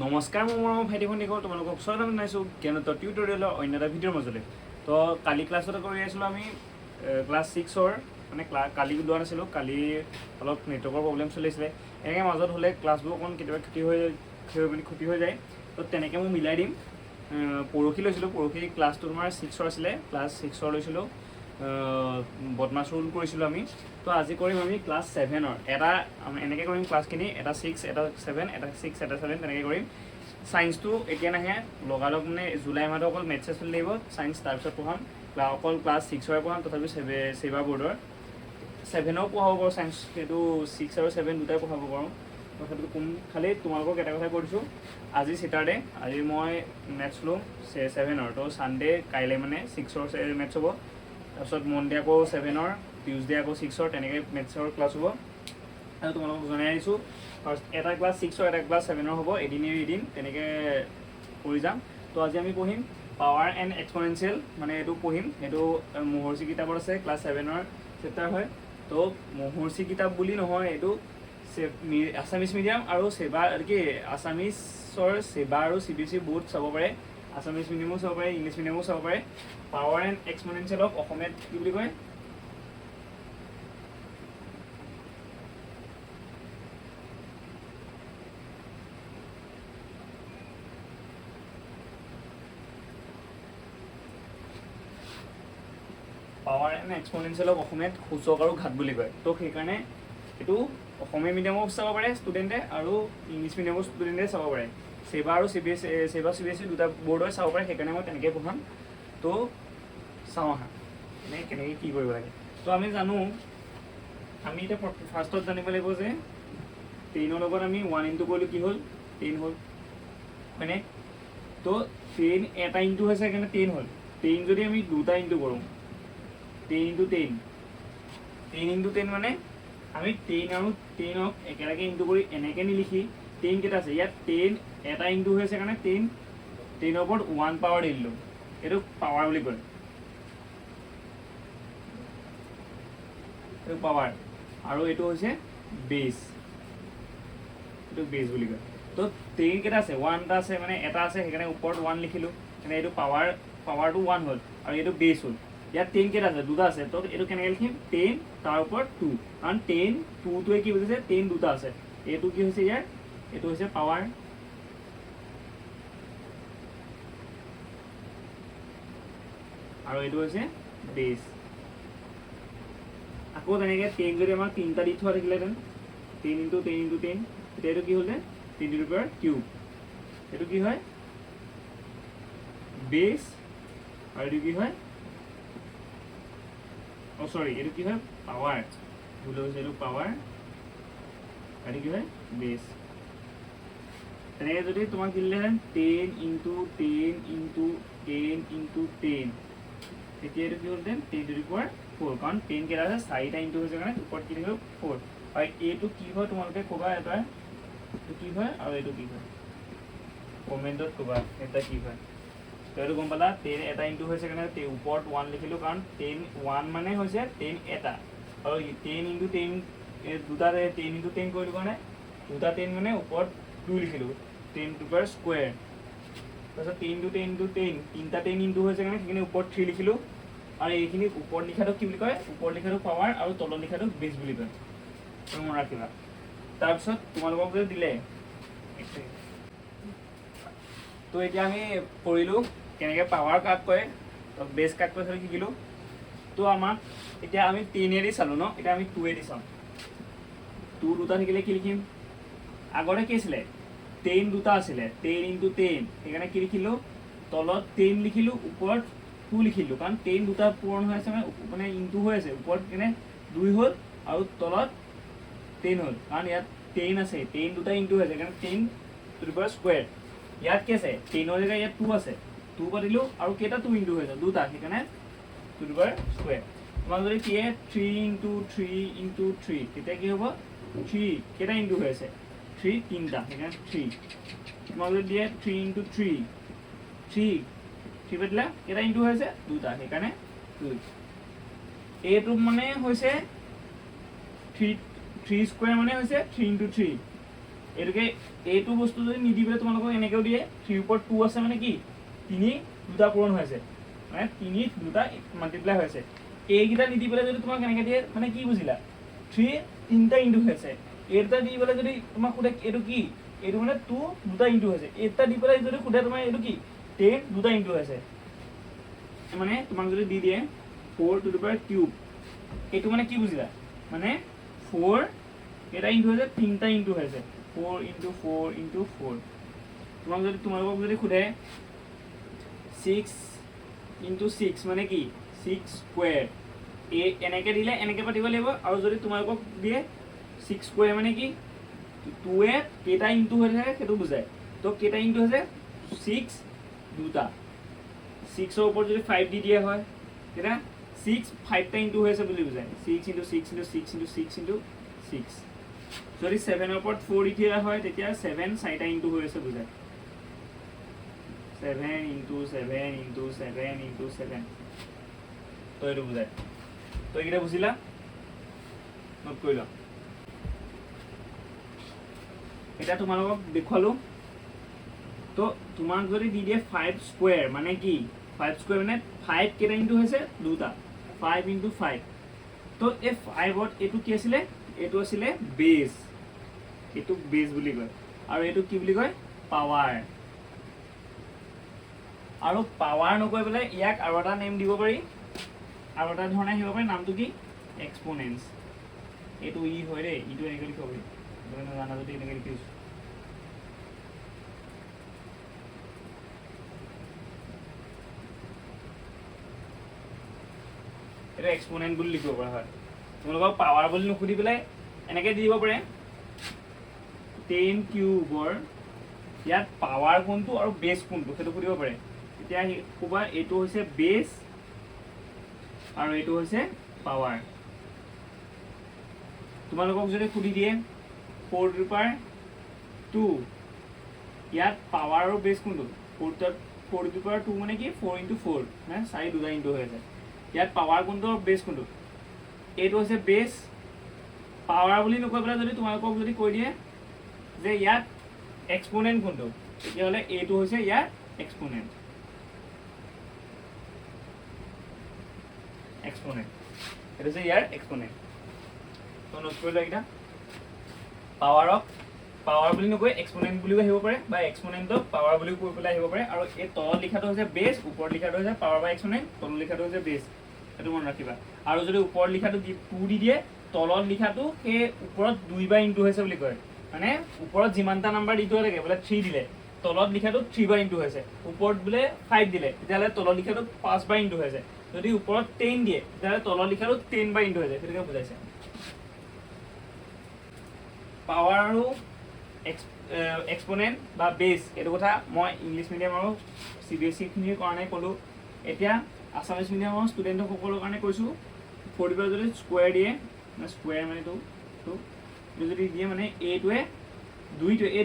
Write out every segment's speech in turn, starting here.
নমস্কাৰ মোৰ ভাইটি ভণ্টিসকল, তোমালোকক স্বাগতম জনাইছোঁ জ্ঞানোত্তৰ টিউটৰিয়েলৰ অন্য এটা ভিডিঅ'ৰ মাজলৈ। তো কালি ক্লাছতে কৰি আছিলোঁ আমি ক্লাছ 6ৰ মানে কালি লোৱা নাছিলোঁ, কালি অলপ নেটৱৰ্কৰ প্ৰব্লেম চলিছিলে। এনেকৈ মাজত হ'লে ক্লাছবোৰ অকণ কেতিয়াবা ক্ষতি হৈ যায়, তো তেনেকৈ মই মিলাই দিম। পৰহি লৈছিলোঁ, পৰহি ক্লাছটো তোমাৰ 6ৰ আছিলে, ক্লাছ 6ৰ লৈছিলোঁ, বদমাছ ৰুল কৰিছিলোঁ আমি। তো আজি কৰিম আমি ক্লাছ 7ৰ এটা এনেকৈ কৰিম ক্লাছখিনি, এটা 6 এটা 7 এটা 6 এটা 7 তেনেকৈ কৰিম। ছায়েন্সটো এতিয়া নাহে, লগালগ মানে জুলাই মাহটো অকল মেথছে চলি লাগিব ছায়েন্স, তাৰপিছত পঢ়াম অকল ক্লাছ 6ৰে পঢ়াম, তথাপি ছেবা বৰ্ডৰ 7ও পঢ়াব পাৰোঁ ছায়েন্স, সেইটো 6 আৰু 7 দুটাই পঢ়াব পাৰোঁ। তো সেইটো কোন খালি তোমালোকক এটা কথা কৈ দিছোঁ, আজি ছেটাৰডে, আজি মই মেথছ ল'ম 7ৰ, তো ছানডে কাইলৈ মানে 6ৰ মেথছ হ'ব, তাৰপিছত মনডে আকৌ 7ৰ, টিউজডে আকৌ 6ৰ, তেনেকৈ মেথছৰ ক্লাছ হ'ব। আৰু তোমালোকক জনাই আহিছোঁ, ফাৰ্ষ্ট এটা ক্লাছ 6ৰ এটা ক্লাছ 7ৰ হ'ব, এদিন তেনেকৈ কৰি যাম। তো আজি আমি পঢ়িম পাৱাৰ এণ্ড এক্সপনেনচিয়েল, মানে এইটো পঢ়িম, সেইটো মহৰ্ষি কিতাপত আছে, ক্লাছ 7ৰ চেপ্টাৰ হয়। তো মহৰ্ষি কিতাপ বুলি নহয়, এইটো আছামিছ মিডিয়াম আৰু আছামিছৰ ছেবা আৰু CBSE বহুত চাব পাৰে, আছামিছ মিডিয়ামো চাব পাৰে, ইংলিছ মিডিয়ামো চাব পাৰে। পাৱাৰ এণ্ড এক্সপনেনচিয়েলক অসমীয়াত কি বুলি কয়? পাৱাৰ এণ্ড এক্সপনেনচিয়েলক অসমীয়াত সূচক আৰু ঘাত বুলি কয়। তো সেইকাৰণে এইটো অসমীয়া মিডিয়ামো চাব পাৰে ষ্টুডেণ্টে আৰু ইংলিছ মিডিয়ামৰ ষ্টুডেণ্টে চাব পাৰে, ছেবা আৰু CBSE দুটা বৰ্ডৰে চাব পাৰে, সেইকাৰণে মই তেনেকৈ পঢ়াম। তো চাওঁ আহা কেনেকৈ কি কৰিব লাগে। তো আমি জানো, আমি এতিয়া ফাৰ্ষ্টত জানিব লাগিব যে 10ৰ লগত আমি 1 ইনটু কৰিলোঁ, কি হ'ল? 10 হ'ল, হয়নে? তো 10 এটা ইনটু হৈছে সেইকাৰণে 10 হ'ল। 10 যদি আমি দুটা ইনটু কৰোঁ, 10 ইনটু 10 মানে আমি 10 আৰু 10ক একেলগে ইনটু কৰি এনেকৈ নিলিখি, 10 কেইটা আছে ইয়াত, 10 এটা ইনটু হৈ আছে কাৰণে 10ৰ ওপৰত 1 পাৱাৰ দি দিলোঁ, এইটো পাৱাৰ বুলি কয়, এইটো পাৱাৰ। আৰু এইটো হৈছে বেছ, এইটো বেছ বুলি কয়। তো 10 কেইটা আছে, 1 এটা আছে, মানে এটা আছে সেইকাৰণে ওপৰত 1 লিখিলোঁ, মানে এইটো পাৱাৰটো 1 হ'ল, আৰু এইটো বেছ হ'ল। ইয়াত 10 কেইটা আছে? দুটা আছে, তো এইটো কেনেকৈ লিখিম? 10 তাৰ ওপৰত 2, কাৰণ 10 2টোৱে কি বুজিছে? 10 দুটা আছে, এইটো কি হৈছে ইয়াৰ? এইটো হৈছে পাৱাৰ, আৰু এইটো হৈছে বেছ। আকৌ তেনেকৈ 10 যদি আমাক 3টা দি থোৱা থাকিলেহেঁতেন, 10 ইনটু 10 ইনটু 10, তেতিয়া এইটো কি হ'ল? 10 টু দি পাৱাৰ কিউব, এইটো কি হয়? বেছ। আৰু এইটো কি হয়? এইটো কি হয়? পাৱাৰ, ভুল হৈছে, এইটো পাৱাৰ, এইটো কি হয়? বেছ। তেনেকৈ যদি তোমাক দিলেহেঁতেন 10 ইনটু 10 ইনটু 10 ইনটু 10, তেতিয়া এইটো কি হ'লহেঁতেন? 10 টু দি পাৱাৰ 4, কাৰণ 10 কেইটা আছে, 4টা ইনটু হৈছে কাৰণে ওপৰত কি লিখিলোঁ? 4। আৰু এইটো কি হয় তোমালোকে ক'বা, এটা এইটো কি হয় আৰু এইটো কি হয়, কমেণ্টত ক'বা এটা কি হয়। তো এইটো গম পালা, 10 এটা ইনটু হৈছে কাৰণে ওপৰত 1 লিখিলোঁ, কাৰণ 10 1 মানে হৈছে 10 এটা, আৰু 10 ইনটু 10 দুটা 10 ইনটু 10 কৰিলোঁ কাৰণে দুটা 10 মানে ওপৰত 2 লিখিলোঁ, 10 টু পাৱাৰ স্কুৱেৰ। তাৰপিছত 10 ইনটু 10 ইনটু 10, তিনিটা 10 ইনটু হৈছে কাৰণে সেইখিনি ওপৰত 3 লিখিলোঁ, আৰু এইখিনি ওপৰত লিখাটো কি বুলি কয়? ওপৰত লিখাটো পাৱাৰ আৰু তলত লিখাটো বেছ বুলি কয়, মনত ৰাখিবা। তাৰপিছত তোমালোকক যে দিলে, তো এতিয়া আমি কৰিলোঁ কেনেকৈ পাৱাৰ কাক কয়, বেছ কাক কয় সেইটো শিকিলোঁ। তো আমাক এতিয়া আমি 10 চালোঁ ন, এতিয়া আমি 2 চাওঁ। 2 দুটা থাকিলে কি লিখিম? আগতে কি আছিলে? 10 দুটা আছিলে, 10 ইনটু 10, সেইকাৰণে কি লিখিলোঁ? তলত 10 লিখিলোঁ, ওপৰত 2 লিখিলোঁ, কাৰণ 10 দুটা পূৰণ হৈ আছে, মানে ইনটু হৈ আছে, ওপৰত কেনে 2 হ'ল আৰু তলত 10 হ'ল, কাৰণ ইয়াত 10 আছে, 10 দুটা ইনটু হৈছে সেইকাৰণে 10 টু দি পাৱাৰ স্কুৱেৰ। ইয়াত কি আছে? 10ৰ জেগাত ইয়াত 2 আছে, 2 পাতিলোঁ, আৰু কেইটা 2 ইনটু হৈছে? দুটা, সেইকাৰণে 2 টু দি পাৱাৰ স্কুৱেৰ। তোমাক যদি দিয়ে 3 ইনটু 3 ইনটু 3, তেতিয়া কি হ'ব? 3 কেইটা ইনটু হৈ আছে? 3 তিনিটা, সেইকাৰণে 3। তোমাক যদি দিয়ে 3 ইনটু 3 পাতিলে কেইটা ইনটু হৈ আছে? দুটা, সেইকাৰণে 2। এইটো মানে হৈছে 3 স্কুৱেৰ, মানে হৈছে 3 ইনটু 3, এইটোকে এইটো বস্তু যদি নিদি পেলাই তোমালোকক এনেকৈও দিয়ে 3 ওপৰত 2 আছে মানে কি 3 দুটা পূৰণ হৈছে মানে 3 দুটা মাল্টিপ্লাই হৈছে এইকেইটা নিদি পেলাই যদি তোমাক এনেকৈ দিয়ে মানে কি বুজিলা 3 তিনিটা ইনটু হৈছে এইটা দি পেলাই যদি তোমাক সোধে এইটো কি এইটো মানে 2 দুটা ইনটু হৈছে এটা দি পেলাই যদি সোধে তোমাৰ এইটো কি 10 দুটা ইনটু হৈছে মানে তোমাক যদি দি দিয়ে 4 টু দি পাৱাৰ কিউব এইটো মানে কি বুজিলা মানে 4 এটা ইনটু হৈছে তিনিটা ইনটু হৈছে 4 into 4 into 4 তোমাক যদি তোমালোকক যদি সোধে 6 into 6 মানে কি 6 স্কোয়াৰ এনেকৈ দিলে এনেকৈ পাতিব লাগিব আৰু যদি তোমালোকক দিয়ে 6 স্কোয়াৰ মানে কি 2 কেইটা ইনটু হৈছে সেইটো বুজায় তো কেইটা ইনটু হৈছে 6 দুটা 6 ৰ ওপৰত যদি 5 দি দিয়া হয় তেতিয়া 6 5টা ইনটু হৈছে বুলি বুজায় 6 into 6 into 6 into 6 into 6 যদি 7 ৰ ওপৰত 4 দিয়া হয় তেতিয়া 7 4টা ইনটু হৈ আছে বুজায় 7 into 7 into 7 into 7 তো এইটো বুজায় তো এইকেইটা বুজিলা নোট কৰি লওঁ এটা তোমালোকক দেখুৱালো তো তোমাক যদি দি দিয়ে 5 স্কোয়াৰ মানে কি 5 স্কোয়াৰ মানে 5 কেইটা ইনটু হৈছে দুটা 5 into 5 তো এই 5ত এইটো কি আছিলে এইটো আছিলে বেস এইটো বেস বুলি কয় আৰু এইটো কি বুলি কয় পাৱাৰ আৰু পাৱাৰ নকৈ পেলাই ইয়াক আৰু এটা নেম দিব পাৰি আৰু এটা ধৰণে আহিব পাৰি নামটো কি এক্সপোনেন্স এইটো ই হয় ৰে ইটো এনেকৈ লিখিব পাৰি তুমি নাজানা যদি এনেকৈ লিখিছো এটা এক্সপোনেন্ট বুলি লিখিব পৰা হয় তোমালোকক পাৱাৰ বুলি নুসুধি পেলাই এনেকৈ দি দিব পাৰে 10 কিউবৰ ইয়াত পাৱাৰ কোনটো আৰু বেস কোনটো সেইটো সুধিব পাৰে এতিয়া ক'বা এইটো হৈছে বেস আৰু এইটো হৈছে পাৱাৰ তোমালোকক যদি সুধি দিয়ে 4 টু দি পাৱাৰ 2 ইয়াত পাৱাৰ আৰু বেস কোনটো 4 টু দি পাৱাৰ 2 মানে কি 4 into 4 মানে 4 দুটা ইনটু হৈ আছে ইয়াত পাৱাৰ কোনটো আৰু বেস কোনটো এইটো হৈছে বেস পাৱাৰ বুলি নকৈ পেলাই যদি তোমালোকক যদি কৈ দিয়ে যে ইয়াত এক্সপোনেন্ট কোনটো তেতিয়াহ'লে এইটো হৈছে ইয়াৰ এক্সপোনেন্ট এইটো হৈছে ইয়াৰ এক্সপোনেন্ট তো নোট কৰি লোৱা এইকেইটা পাৱাৰ বুলি নকৈ এক্সপোনেন্ট বুলিও আহিব পাৰে বা এক্সপোনেন্টক পাৱাৰ বুলিও কৈ পেলাই আহিব পাৰে আৰু এই তলত লিখাটো হৈছে বেস ওপৰত লিখাটো হৈছে পাৱাৰ বা এক্সপোনেন্ট তলত লিখাটো হৈছে বেস এইটো মনত ৰাখিবা আৰু যদি ওপৰত লিখাটো 2 দি দিয়ে তলত লিখাটো সেই ওপৰত 2 বাৰ ইনটু হৈছে বুলি কয় মানে ওপৰত যিমানটা নাম্বাৰ দিটো লাগে বোলে 3 দিলে তলত লিখাটো 3 বাৰ ইনটু হৈছে ওপৰত বোলে 5 দিলে তেতিয়াহ'লে তলত লিখাটো 5 বাৰ ইনটু হৈছে যদি ওপৰত 10 দিয়ে তেতিয়াহ'লে তলত লিখাটো 10 বাৰ ইনটু হৈছে সেইটোকে বুজাইছে পাৱাৰ আৰু এক্সপোনেন্ট বা বেস এইটো কথা মই ইংলিছ মিডিয়াম আৰু CBSE খিনিৰ কাৰণে ক'লো এতিয়া আছামিজ মিডিয়ামৰ ষ্টুডেণ্টসকলৰ কাৰণে কৈছোঁ 4 যদি স্কোয়াৰ দিয়ে মানে স্কোয়াৰ মানে এইটো যদি দিয়ে মানে এইটোৱে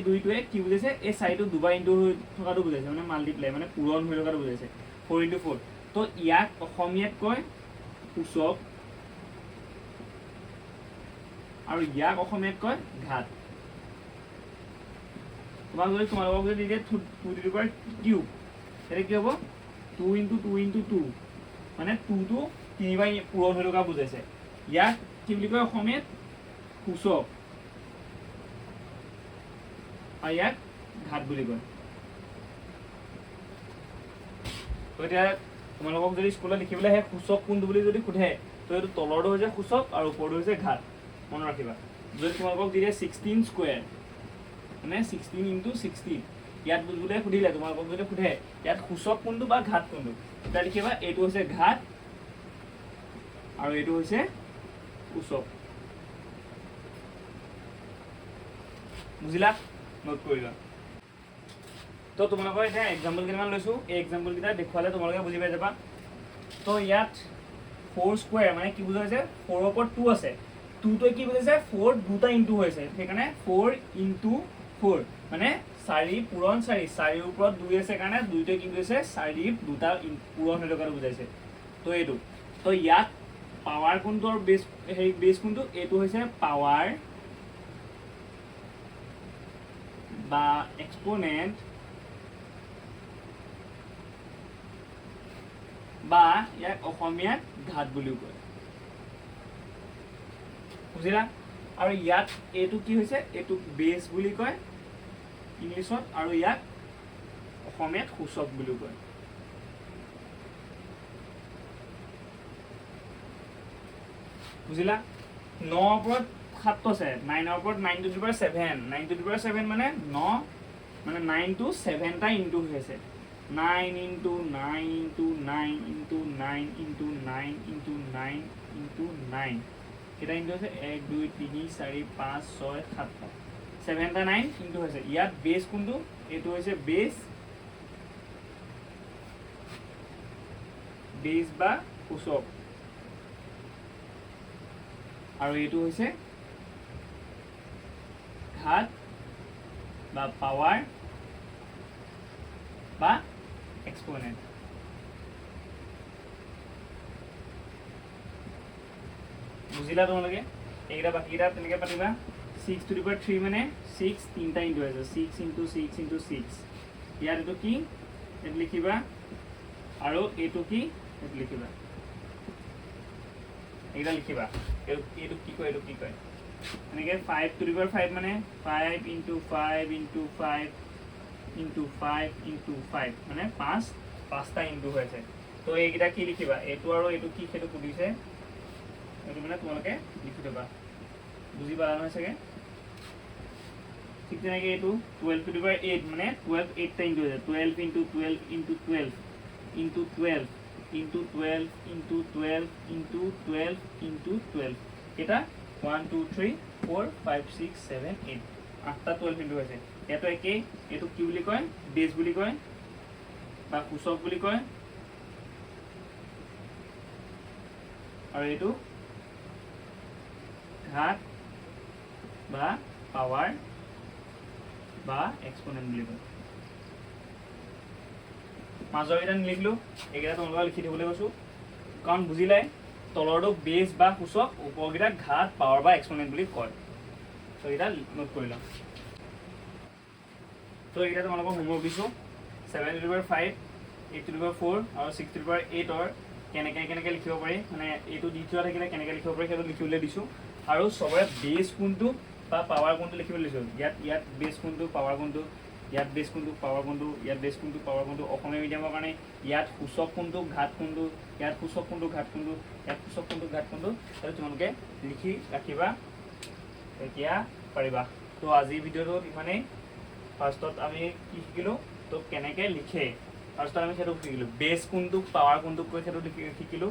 দুইটোৱে কি বুজাইছে এই চাইটো দুবাৰ ইনটু হৈ থকাটো বুজাইছে মানে মাল্টিপ্লাই মানে পূৰণ হৈ থকাটো বুজাইছে 4 into 4 তো ইয়াক অসমীয়াত কয় সূচক আৰু ইয়াক অসমীয়াত কয় ঘাত তোমালোকক যদি দিয়ে 2 টু দি পাৱাৰ কিউব তেতিয়া কি হ'ব 2 into 2 into 2 মানে 2 টো 3 বাৰ পূৰণ হৈ থকা বুজাইছে ইয়াক কি বুলি কয় অসমীয়াত সূচক আৰু ইয়াক ঘাত বুলি কয় তো এতিয়া তোমালোকক যদি স্কুলত লিখিবলৈ আহে সূচক কোনটো বুলি যদি সোধে তো এইটো তলৰটো হৈছে সূচক আৰু ওপৰটো হৈছে ঘাত মনত ৰাখিবা যদি তোমালোকক দি দিয়ে 16 স্কোয়াৰ মানে 16 into 16 ইয়াত বোলে সুধিলে তোমালোকক যদি সোধে ইয়াত সূচক কোনটো বা ঘাত কোনটো তেতিয়া লিখিবা এইটো হৈছে ঘাত আৰু এইটো হৈছে সূচক বুজিলা নোট কৰিলা তো তোমালোকৰ এতিয়া এক্সাম্পল কেইটামান লৈছোঁ এই এক্সাম্পল কেইটা দেখুৱালে তোমালোকে বুজি পাই যাবা তো ইয়াত 4 স্কোয়াৰ মানে কি বুজা হৈছে 4 ৰ ওপৰত 2 আছে 2 টো কি বুজাইছে 4 দুটা ইনটু হৈছে সেইকাৰণে 4 into 4 মানে 4 পূৰণ 4 4 ৰ ওপৰত 2 আছে কাৰণে 2 টো কি বুজাইছে 4 দুটা পূৰণ হৈ থকাটো বুজাইছে তো এইটো তো ইয়াত পাৱাৰ কোনটো আৰু বেস কোনটো এইটো হৈছে পাৱাৰ বা এক্সপোনেণ্ট বা ইয়াক অসমীয়াত ঘাত বুলিও কয় বুজিলা আৰু ইয়াত এইটো কি হৈছে এইটো বেছ বুলি কয় ইংলিছত আৰু ইয়াক অসমীয়াত সূচক বুলিও কয় বুজিলা 9 ওপৰত 7 আছে 9 ৰ ওপৰত 9 to the power 7 9 to the power 7 মানে 9 মানে 9 টু 7 টা ইনটু হৈছে 9 into 9 into 9 into 9 into 9 into 9 into 9 কেটা ইনটু আছে 1 2 3 4 5 6 7 7 টা 9 ইনটু হৈছে ইয়াত বেছ কোনটো এটো হৈছে বেছ বা সূচক আৰু এটো হৈছে ঘাত বা পাৱাৰ বা exponent বুজিলা তোমালোকে এইটা বাকিটা তেনেকে পাতিবা 6 to the power 3 মানে 6 তিনটা ইনটু আছে 6 into 6 into 6 ইয়াৰ এটো কি এত লিখিবা আৰু এটো কি এত লিখিবা এইটা লিখিবা এটো কি কয় এনেকে 5 to the power 5 মানে 5 into 5 into 5 into 5 into 5 মানে 5 টা ইনটু হৈছে তো এইগিটা কি লিখিবা এটো আৰু এটো কি খেটো পুদিছে এটো মানে তোমালোকে লিখি দেবা বুজি পালা নহয় চাগে ঠিক তেনেকে এটো 12 to the power 8 মানে 12 8 টা ইনটু হৈছে 12 into 12 into 12 into 12 into 12 into 12 into 12 into 12 এটা 1 2 3 4 5 6 7 8 8টা 12 ইনটু হৈছে এটো একে এটো কি বুলি কয় বেছ বুলি কয় বা সূচক বুলি কয় আৰু এটো ঘাত বা পাৱাৰ বা এক্সপোনেন্ট বুলি কয় মাজৰ এটা লিখলো একেটা তোমালোকে লিখি দিবলৈ কৈছো কাৰণ বুজিলাই তলৰটো বেছ বা সূচক ওপৰগিটা ঘাত পাৱাৰ বা এক্সপোনেন্ট বুলি কয় তো এটা নোট কৰি লওঁ তো এটা তোমালোকক হোমৱৰ্ক দিছো 7 to the power 5 8 to the power 4 আৰু 6 to the power 8 ৰ কেনেকে লিখিব পাৰি মানে এটো দি থোৱা থাকিলে কেনেকে লিখিব পাৰি সেইটো লিখিবলৈ দিছো আৰু সবৰে বেছ কোনটো বা পাৱাৰ কোনটো লিখিবলৈ দিছো ইয়াত বেছ কোনটো পাৱাৰ কোনটো ইয়াত বেছ কোনটো পাৱাৰ কোনটো ইয়াত বেছ কোনটো পাৱাৰ কোনটো অসমীয়া মিডিয়ামৰ কাৰণে ইয়াত সূচক কোনটো ঘাত কোনটো ইয়াত সূচক কোনটো ঘাত কোনটো ইয়াত সূচক কোনটো ঘাত কোনটো আৰু তোমালোকে লিখি ৰাখিবা এতিয়া পাৰিবা তো আজি ভিডিঅ'টো ইমানেই ফাৰ্ষ্টত আমি কি শিকিলো তো কেনেকে লিখে ফাৰ্ষ্টত আমি সেটো শিকিলো বেছ কোনটো পাৱাৰ কোনটো কৈ সেটো শিকিলো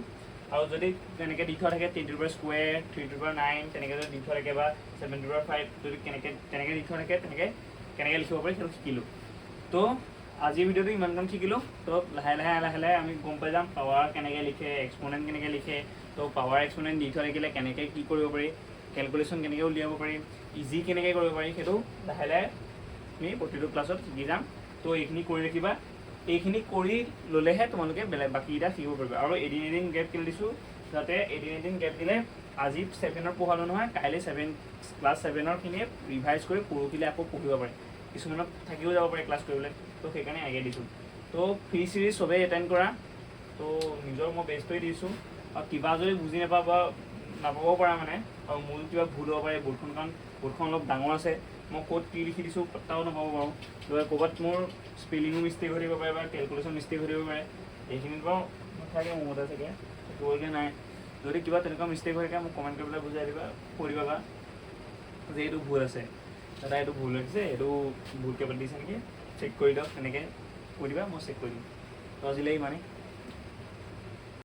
আৰু যদি কেনেকে দি থোৱা থাকে 10 to the power square 3 to the power 9 তেনেকে যদি দি থোৱা থাকে বা 7 to the power 5 যদি কেনেকে দি থোৱা থাকে কেনেকে লিখিব পাৰি সেটো শিকিলো তো আজি ভিডিঅ'টো ইমান কাম শিকিলো তো লাহে লাহে আমি গম পাই যাম পাৱাৰ কেনেকে লিখে এক্সপোনেন্ট কেনেকে লিখে তো পাৱাৰ এক্সপোনেন্ট দি থোৱা থাকিলে কেনেকে কি কৰিব পাৰি ক্যালকুলেশন কেনেকে উলিয়াব পাৰি ইজি কেনেকে কৰিব পাৰি সেটো লাহে আমি প্ৰতিটো ক্লাছত শিকি যাম তো এইখিনি কৰি ৰাখিবা এইখিনি কৰি ললেহে তোমালোকে বাকিটা শিকিব পাৰিবা আৰু এদিন গেপ কেলে দিছো যাতে এদিন গেপ দিলে আজি 7 ৰ পঢ়ালো নহয় কাইলে 7 ক্লাছ 7 ৰ খিনি ৰিভাইজ কৰি পৰহিলে আকৌ পঢ়িব পাৰে কিছুমানত থাকিও যাব পাৰে ক্লাছ কৰিবলৈ তো সেইকাৰণে আগে দিছো তো ফ্ৰী সিৰিজ সবে এটেন্ড কৰা তো নিজৰ মই বেষ্টই দিছো আৰু কিবা যদি বুজি নাপাব পৰা মানে আৰু মূল কিবা ভুল হ'ব পাৰে বোৰ্ডখন অলপ ডাঙৰ আছে মই ক'ত কি লিখি দিছো পটাও নাপাব বাৰু ক'ৰবাত মোৰ স্পেলিঙো মিষ্টেক হৈ থাকিব পাৰে বা ক্যালকুলেশন মিষ্টেক হৈ থাকিব পাৰে এইখিনিত বাৰু নাথাকে মোৰ মতে চাগে কৰিলে নাই যদি কিবা তেনেকুৱা মিষ্টেক হৈ থাকে মোক কমেণ্ট কৰি পেলাই বুজাই দিবা কৈ দিবা বা যে এইটো ভুল আছে দাদা এইটো ভুল হৈছে এইটো ভুলকৈ পাতি দিছে নেকি চেক কৰি দিয়ক তেনেকৈ কৈ দিবা মই চেক কৰি দিম তো আজিলৈ ইমানেই